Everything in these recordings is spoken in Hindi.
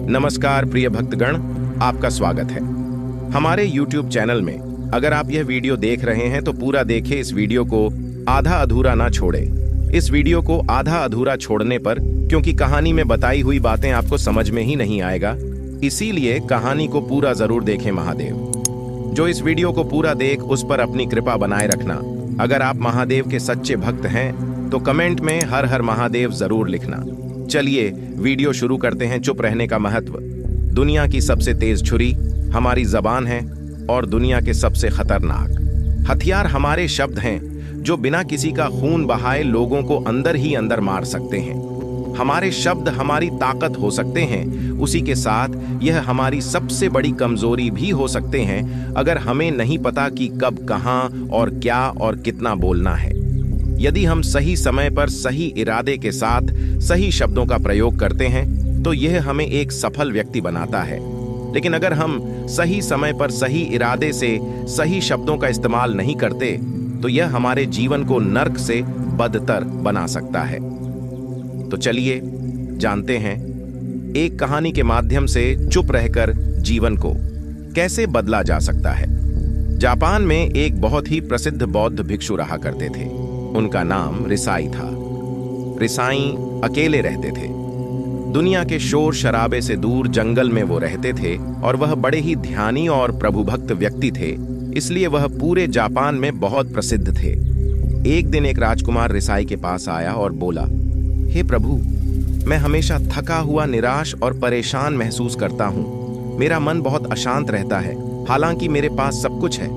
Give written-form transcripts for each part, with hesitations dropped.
नमस्कार प्रिय भक्तगण, आपका स्वागत है हमारे YouTube चैनल में। अगर आप यह वीडियो देख रहे हैं तो पूरा देखें, इस वीडियो को आधा अधूरा ना छोड़ें। इस वीडियो को आधा अधूरा छोड़ने पर, क्योंकि कहानी में बताई हुई बातें आपको समझ में ही नहीं आएगा, इसीलिए कहानी को पूरा जरूर देखें। महादेव जो इस वीडियो को पूरा देख, उस पर अपनी कृपा बनाए रखना। अगर आप महादेव के सच्चे भक्त हैं तो कमेंट में हर हर महादेव जरूर लिखना। चलिए वीडियो शुरू करते हैं। चुप रहने का महत्व। दुनिया की सबसे तेज छुरी हमारी जबान है और दुनिया के सबसे खतरनाक हथियार हमारे शब्द हैं, जो बिना किसी का खून बहाए लोगों को अंदर ही अंदर मार सकते हैं। हमारे शब्द हमारी ताकत हो सकते हैं, उसी के साथ यह हमारी सबसे बड़ी कमजोरी भी हो सकते हैं, अगर हमें नहीं पता कि कब, कहां और क्या और कितना बोलना है। यदि हम सही समय पर सही इरादे के साथ सही शब्दों का प्रयोग करते हैं तो यह हमें एक सफल व्यक्ति बनाता है। लेकिन अगर हम सही समय पर सही इरादे से सही शब्दों का इस्तेमाल नहीं करते तो यह हमारे जीवन को नर्क से बदतर बना सकता है। तो चलिए जानते हैं एक कहानी के माध्यम से चुप रहकर जीवन को कैसे बदला जा सकता है। जापान में एक बहुत ही प्रसिद्ध बौद्ध भिक्षु रहा करते थे। उनका नाम रिसाई था। रिसाई अकेले रहते थे। दुनिया के शोर शराबे से दूर जंगल में वो रहते थे और वह बड़े ही ध्यानी और प्रभुभक्त व्यक्ति थे, इसलिए वह पूरे जापान में बहुत प्रसिद्ध थे। एक दिन एक राजकुमार रिसाई के पास आया और बोला, हे प्रभु, मैं हमेशा थका हुआ, निराश और परेशान महसूस करता हूँ। मेरा मन बहुत अशांत रहता है। हालांकि मेरे पास सब कुछ है,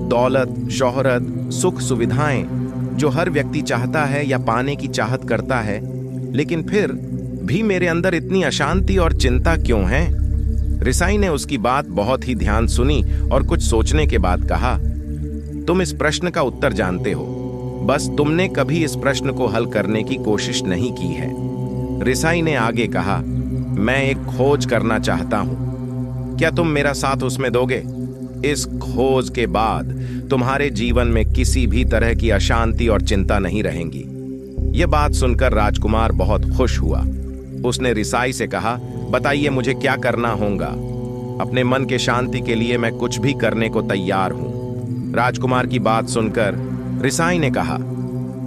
दौलत, शोहरत, सुख, सुविधाएं जो हर व्यक्ति चाहता है या पाने की चाहत करता है, लेकिन फिर भी मेरे अंदर इतनी अशांति और चिंता क्यों है? रिसाई ने उसकी बात बहुत ही ध्यान सुनी और कुछ सोचने के बाद कहा, तुम इस प्रश्न का उत्तर जानते हो, बस तुमने कभी इस प्रश्न को हल करने की कोशिश नहीं की है। रिसाई ने आगे कहा, मैं एक खोज करना चाहता हूं, क्या तुम मेरा साथ उसमें दोगे? इस खोज के बाद तुम्हारे जीवन में किसी भी तरह की अशांति और चिंता नहीं रहेंगी। यह बात सुनकर राजकुमार बहुत खुश हुआ। उसने रिसाई से कहा, बताइए मुझे क्या करना होगा? अपने मन के शांति के लिए मैं कुछ भी करने को तैयार हूं। राजकुमार की बात सुनकर रिसाई ने कहा,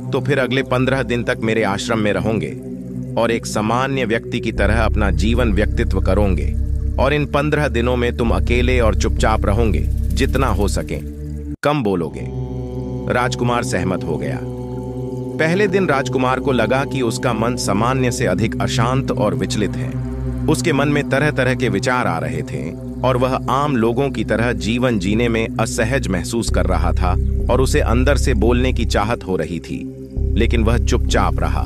तो फिर अगले 15 दिन तक मेरे आश्रम में रहोगे और एक सामान्य व्यक्ति की तरह अपना जीवन व्यक्तित्व करोगे, और इन 15 दिनों में तुम अकेले और चुपचाप रहोगे, जितना हो सके कम बोलोगे। राजकुमार सहमत हो गया। पहले दिन राजकुमार को लगा कि उसका मन सामान्य से अधिक अशांत और विचलित है। उसके मन में तरह तरह के विचार आ रहे थे और वह आम लोगों की तरह जीवन जीने में असहज महसूस कर रहा था और उसे अंदर से बोलने की चाहत हो रही थी, लेकिन वह चुपचाप रहा।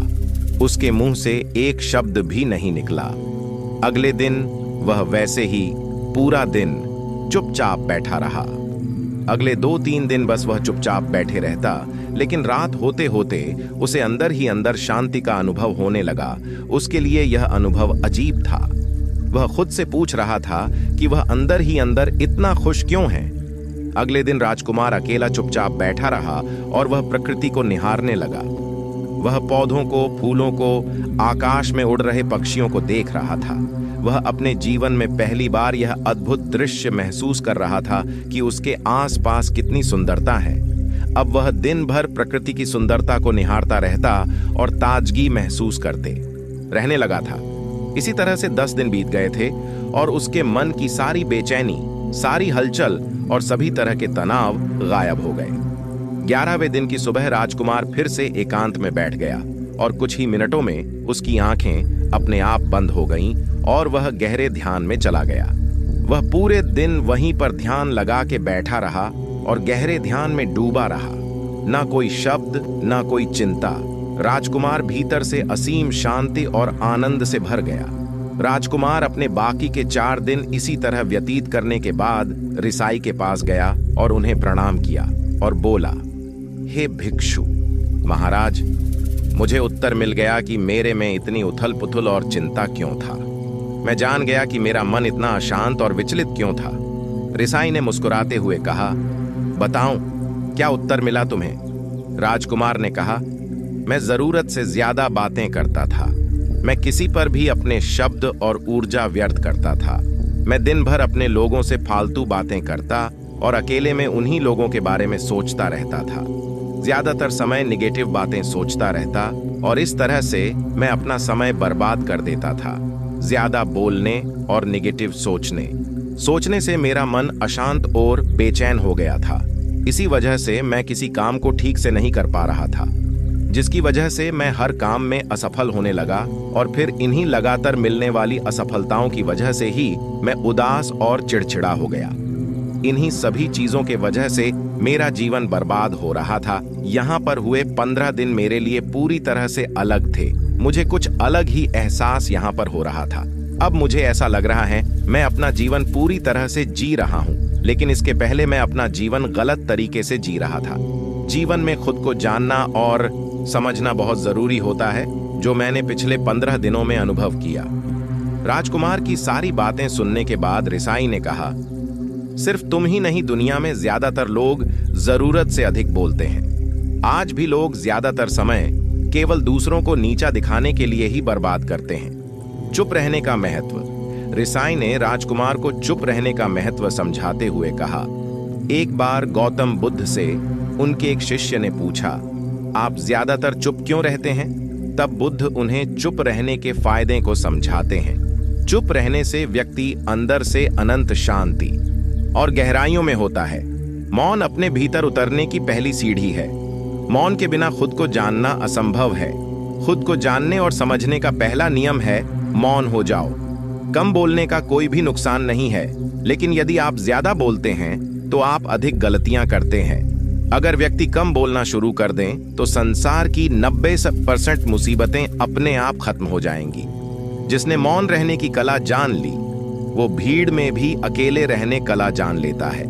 उसके मुंह से एक शब्द भी नहीं निकला। अगले दिन वह वैसे ही पूरा दिन चुपचाप बैठा रहा। अगले 2-3 दिन बस वह चुपचाप बैठे रहता, लेकिन रात होते होते उसे अंदर ही अंदर शांति का अनुभव होने लगा। उसके लिए यह अनुभव अजीब था। वह खुद से पूछ रहा था कि वह अंदर ही अंदर इतना खुश क्यों है। अगले दिन राजकुमार अकेला चुपचाप बैठा रहा और वह प्रकृति को निहारने लगा। वह पौधों को, फूलों को, आकाश में उड़ रहे पक्षियों को देख रहा था। वह अपने जीवन में पहली बार यह अद्भुत दृश्य महसूस कर रहा था कि उसके आसपास कितनी सुंदरता है। अब वह दिन भर प्रकृति की सुंदरता को निहारता रहता और ताजगी महसूस करते रहने लगा था। इसी तरह से 10 दिन बीत गए थे और उसके मन की सारी बेचैनी, सारी हलचल और सभी तरह के तनाव गायब हो गए। 11वें दिन की सुबह राजकुमार फिर से एकांत में बैठ गया और कुछ ही मिनटों में उसकी आंखें अपने आप बंद हो गईं और वह गहरे ध्यान में चला गया। वह पूरे दिन वहीं पर ध्यान लगा के बैठा रहा और गहरे ध्यान में डूबा रहा। ना कोई शब्द, ना कोई चिंता। राजकुमार भीतर से असीम शांति और आनंद से भर गया। राजकुमार अपने बाकी के 4 दिन इसी तरह व्यतीत करने के बाद रिसाई के पास गया और उन्हें प्रणाम किया और बोला, हे भिक्षु महाराज, मुझे उत्तर मिल गया कि मेरे में इतनी उथल पुथल और चिंता क्यों था। मैं जान गया कि मेरा मन इतना अशांत और विचलित क्यों था। रिसाई ने मुस्कुराते हुए कहा, बताऊं क्या उत्तर मिला तुम्हें? राजकुमार ने कहा, मैं जरूरत से ज्यादा बातें करता था। मैं किसी पर भी अपने शब्द और ऊर्जा व्यर्थ करता था। मैं दिन भर अपने लोगों से फालतू बातें करता और अकेले में उन्हीं लोगों के बारे में सोचता रहता था। ज्यादातर समय निगेटिव बातें सोचता रहता और इस तरह से मैं अपना समय बर्बाद कर देता था। ज्यादा बोलने और निगेटिव सोचने से मेरा मन अशांत और बेचैन हो गया था। इसी वजह से मैं किसी काम को ठीक से नहीं कर पा रहा था, जिसकी वजह से मैं हर काम में असफल होने लगा और फिर इन्हीं लगातार मिलने वाली असफलताओं की वजह से ही मैं उदास और चिड़चिड़ा हो गया। इन्हीं सभी चीजों के वजह से मेरा जीवन बर्बाद हो रहा था। यहाँ पर हुए 15 दिन मेरे लिए पूरी तरह से अलग थे। मुझे कुछ अलग ही एहसास यहाँ पर हो रहा था। अब मुझे ऐसा लग रहा है मैं अपना जीवन पूरी तरह से जी रहा हूँ, लेकिन इसके पहले मैं अपना जीवन गलत तरीके से जी रहा था। जीवन में खुद को जानना और समझना बहुत जरूरी होता है, जो मैंने पिछले 15 दिनों में अनुभव किया। राजकुमार की सारी बातें सुनने के बाद रिसाई ने कहा, सिर्फ तुम ही नहीं, दुनिया में ज्यादातर लोग जरूरत से अधिक बोलते हैं। आज भी लोग ज्यादातर समय केवल दूसरों को नीचा दिखाने के लिए ही बर्बाद करते हैं। चुप रहने का महत्व। रिसाई ने राजकुमार को चुप रहने का महत्व समझाते हुए कहा, एक बार गौतम बुद्ध से उनके एक शिष्य ने पूछा, आप ज्यादातर चुप क्यों रहते हैं? तब बुद्ध उन्हें चुप रहने के फायदे को समझाते हैं। चुप रहने से व्यक्ति अंदर से अनंत शांति और गहराइयों में होता है। मौन अपने भीतर उतरने की पहली सीढ़ी है। मौन के बिना खुद को जानना असंभव है। खुद को जानने और समझने का पहला नियम है मौन हो जाओ। कम बोलने का कोई भी नुकसान नहीं है, लेकिन यदि आप ज्यादा बोलते हैं तो आप अधिक गलतियां करते हैं। अगर व्यक्ति कम बोलना शुरू कर दें तो संसार की 90% मुसीबतें अपने आप खत्म हो जाएंगी। जिसने मौन रहने की कला जान ली, वो भीड़ में भी अकेले रहने कला जान लेता है।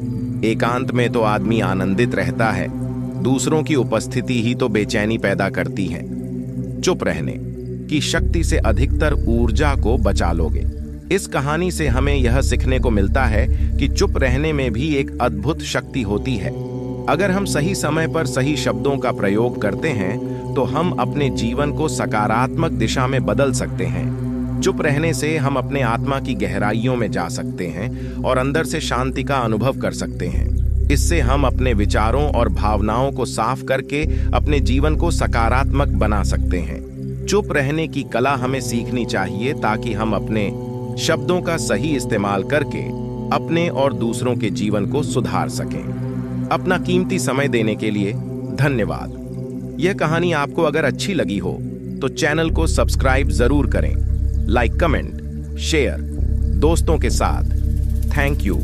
एकांत में तो आदमी आनंदित रहता है, दूसरों की उपस्थिति ही तो बेचैनी पैदा करती है। चुप रहने की शक्ति से अधिकतर ऊर्जा को बचा लोगे। इस कहानी से हमें यह सीखने को मिलता है कि चुप रहने में भी एक अद्भुत शक्ति होती है। अगर हम सही समय पर सही शब्दों का प्रयोग करते हैं तो हम अपने जीवन को सकारात्मक दिशा में बदल सकते हैं। चुप रहने से हम अपने आत्मा की गहराइयों में जा सकते हैं और अंदर से शांति का अनुभव कर सकते हैं। इससे हम अपने विचारों और भावनाओं को साफ करके अपने जीवन को सकारात्मक बना सकते हैं। चुप रहने की कला हमें सीखनी चाहिए ताकि हम अपने शब्दों का सही इस्तेमाल करके अपने और दूसरों के जीवन को सुधार सकें। अपना कीमती समय देने के लिए धन्यवाद। यह कहानी आपको अगर अच्छी लगी हो तो चैनल को सब्सक्राइब जरूर करें, लाइक, कमेंट, शेयर दोस्तों के साथ। Thank you.